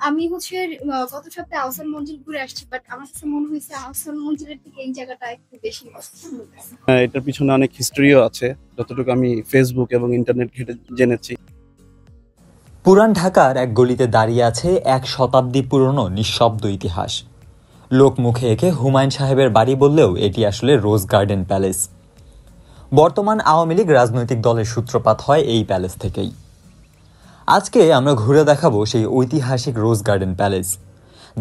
আমি হচ্ছে গত সপ্তাহে আহসান মঞ্জিল ঘুরে আসছি, বাট আমার কাছে মনে হয়েছে আহসান মঞ্জিলের থেকে এই জায়গাটা একটু বেশি পছন্দ হয়েছে। এটার পিছনে অনেক হিস্ট্রিও আছে, যতটুকু আমি ফেসবুক এবং ইন্টারনেট ঘেটে জেনেছি। পুরান ঢাকার এক গলিতে দাঁড়িয়ে আছে এক শতাব্দী পুরনো নিঃশব্দ ইতিহাস। লোক মুখে এঁকে হুমায়ুন সাহেবের বাড়ি বললেও এটি আসলে রোজ গার্ডেন প্যালেস। বর্তমান আওয়ামী লীগ রাজনৈতিক দলের সূত্রপাত হয় এই প্যালেস থেকেই। আজকে আমরা ঘুরে দেখাবো সেই ঐতিহাসিক রোজ গার্ডেন প্যালেস,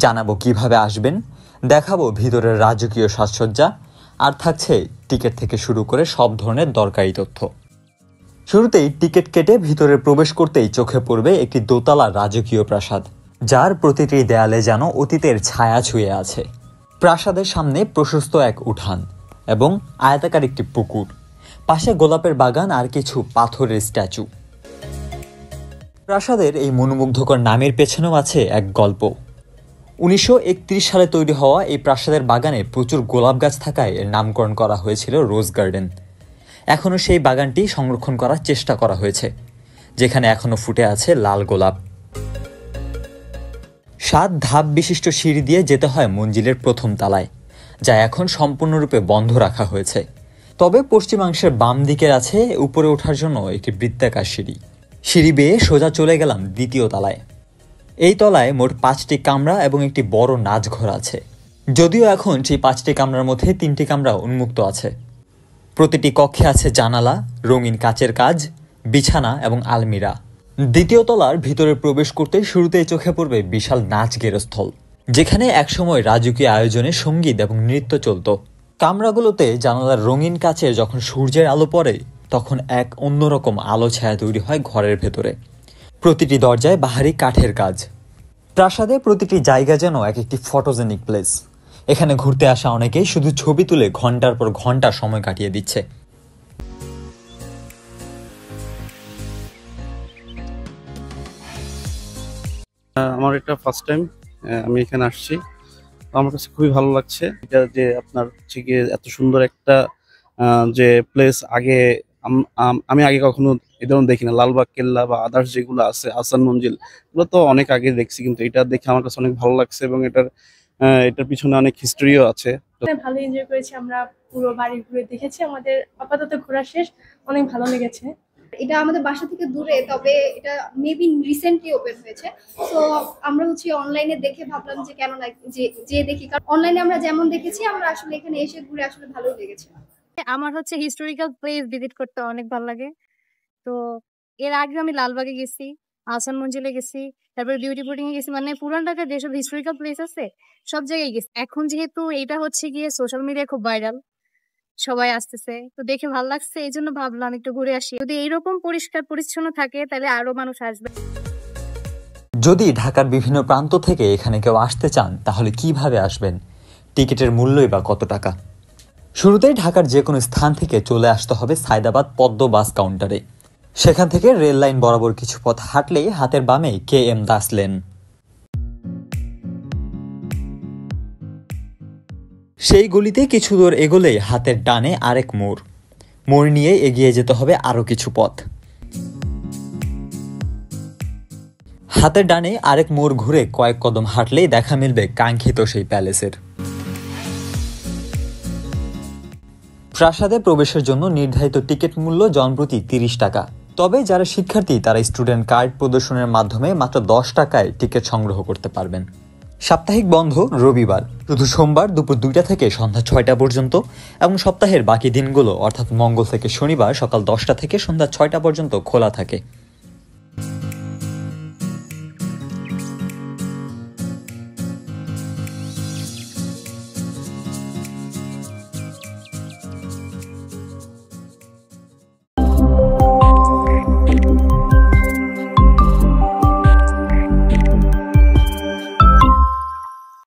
জানাবো কিভাবে আসবেন, দেখাবো ভিতরের রাজকীয় সাজসজ্জা, আর থাকছে টিকিট থেকে শুরু করে সব ধরনের দরকারি তথ্য। শুরুতেই টিকিট কেটে ভিতরে প্রবেশ করতেই চোখে পড়বে একটি দোতলা রাজকীয় প্রাসাদ, যার প্রতিটি দেয়ালে যেন অতীতের ছায়া ছুঁয়ে আছে। প্রাসাদের সামনে প্রশস্ত এক উঠান এবং আয়তাকার একটি পুকুর, পাশে গোলাপের বাগান আর কিছু পাথরের স্ট্যাচু। প্রাসাদের এই মনোমুগ্ধকর নামের পেছনেও আছে এক গল্প। 1931 সালে তৈরি হওয়া এই প্রাসাদের বাগানে প্রচুর গোলাপ গাছ থাকায় এর নামকরণ করা হয়েছিল রোজ গার্ডেন। এখনও সেই বাগানটি সংরক্ষণ করার চেষ্টা করা হয়েছে, যেখানে এখনও ফুটে আছে লাল গোলাপ। 7 ধাপ বিশিষ্ট সিঁড়ি দিয়ে যেতে হয় মঞ্জিলের প্রথম তলায়, যা এখন সম্পূর্ণরূপে বন্ধ রাখা হয়েছে। তবে পশ্চিমাংশের বাম দিকের আছে উপরে ওঠার জন্য একটি বৃত্তাকার সিঁড়ি। সিঁড়ি বেয়ে সোজা চলে গেলাম দ্বিতীয় তলায়। এই তলায় মোট 5টি কামরা এবং একটি বড় নাচঘর আছে, যদিও এখন সেই 5টি কামরার মধ্যে 3টি কামরা উন্মুক্ত আছে। প্রতিটি কক্ষে আছে জানালা, রঙিন কাচের কাজ, বিছানা এবং আলমিরা। দ্বিতীয় তলার ভিতরে প্রবেশ করতে শুরুতেই চোখে পড়বে বিশাল নাচ গেরস্থল, যেখানে একসময় রাজকীয় আয়োজনে সঙ্গীত এবং নৃত্য চলত। কামরাগুলোতে জানালার রঙিন কাচে যখন সূর্যের আলো পড়ে, তখন এক অন্যরকম আলো ছায়া তৈরি হয় ঘরের ভেতরে। প্রতিটি দরজায় বাহারি কাঠের কাজ। প্রাসাদে প্রতিটি জায়গা যেন এক একটি ফটোজেনিক প্লেস। এখানে ঘুরতে আসা অনেকেই শুধু ছবি তুলে ঘন্টার পর ঘন্টা সময় কাটিয়ে দিচ্ছে। আমার এটা ফার্স্ট টাইম আমি এখানে আসছি, আমার কাছে খুবই ভালো লাগছে। এটা যে আপনার হচ্ছে গিয়ে এত সুন্দর একটা যে প্লেস, আগে আমি আগে কখনো এই ধরনের দেখি না। লালবাগ কেল্লা বা আদার্স যেগুলো আছে, আহসান মঞ্জিল, এগুলো তো অনেক আগে দেখছি, কিন্তু এটা দেখে আমার কাছে অনেক ভালো লাগছে এবং এটার পিছনে অনেক হিস্ট্রিও আছে। ভালো এনজয় করেছি আমরা, পুরো বাড়ি ঘুরে দেখেছি। আমাদের আপাতত ঘোরা শেষ, অনেক ভালো লেগেছে। এটা আমাদের বাসা থেকে দূরে, তবে এটা মেবি রিসেন্টলি ওপেন হয়েছে। তো আমরা হচ্ছে অনলাইনে দেখে ভাবলাম যে কেন না যে দেখি, কারণ অনলাইনে আমরা যেমন দেখেছি, আমরা আসলে এখানে এসে ঘুরে আসলে ভালোই লেগেছে। আমার হচ্ছে হিস্টোরিক্যাল প্লেস ভিজিট করতে অনেক ভালো লাগে। তো এর আগে আমি লালবাগে গেছি, আহসান মঞ্জিলে গেছি, তারপরে বিউটি বোর্ডিং এ গেছি, মানে পুরান ঢাকার যেসব হিস্টোরিক্যাল প্লেস আছে সব জায়গায় গেছি। এখন যেহেতু এটা হচ্ছে গিয়ে সোশ্যাল মিডিয়ায় খুব ভাইরাল, সবাই আসতেছে, তো দেখে ভালো লাগছে, এই জন্য ভাবলাম একটু ঘুরে আসি। যদি এইরকম পরিষ্কার পরিচ্ছন্ন থাকে তাহলে আরো মানুষ আসবে। যদি ঢাকার বিভিন্ন প্রান্ত থেকে এখানে কেউ আসতে চান, তাহলে কিভাবে আসবেন? টিকিটের মূল্যই বা কত টাকা? শুরুতেই ঢাকার যে কোনো স্থান থেকে চলে আসতে হবে সায়দাবাদ পদ্ম বাস কাউন্টারে। সেখান থেকে রেল লাইন বরাবর কিছু পথ হাঁটলেই হাতের বামে KM দাস লেন। সেই গলিতে কিছু দূর এগোলেই হাতের ডানে আরেক মোড় নিয়ে এগিয়ে যেতে হবে আরো কিছু পথ। হাতের ডানে আরেক মোড় ঘুরে কয়েক কদম হাঁটলেই দেখা মিলবে কাঙ্ক্ষিত সেই প্যালেসের। প্রাসাদে প্রবেশের জন্য নির্ধারিত টিকিট মূল্য জনপ্রতি 30 টাকা। তবে যারা শিক্ষার্থী তারা স্টুডেন্ট কার্ড প্রদর্শনের মাধ্যমে মাত্র 10 টাকায় টিকিট সংগ্রহ করতে পারবেন। সাপ্তাহিক বন্ধ রবিবার, শুধু সোমবার দুপুর 2টা থেকে সন্ধ্যা 6টা পর্যন্ত, এবং সপ্তাহের বাকি দিনগুলো অর্থাৎ মঙ্গল থেকে শনিবার সকাল 10টা থেকে সন্ধ্যা 6টা পর্যন্ত খোলা থাকে।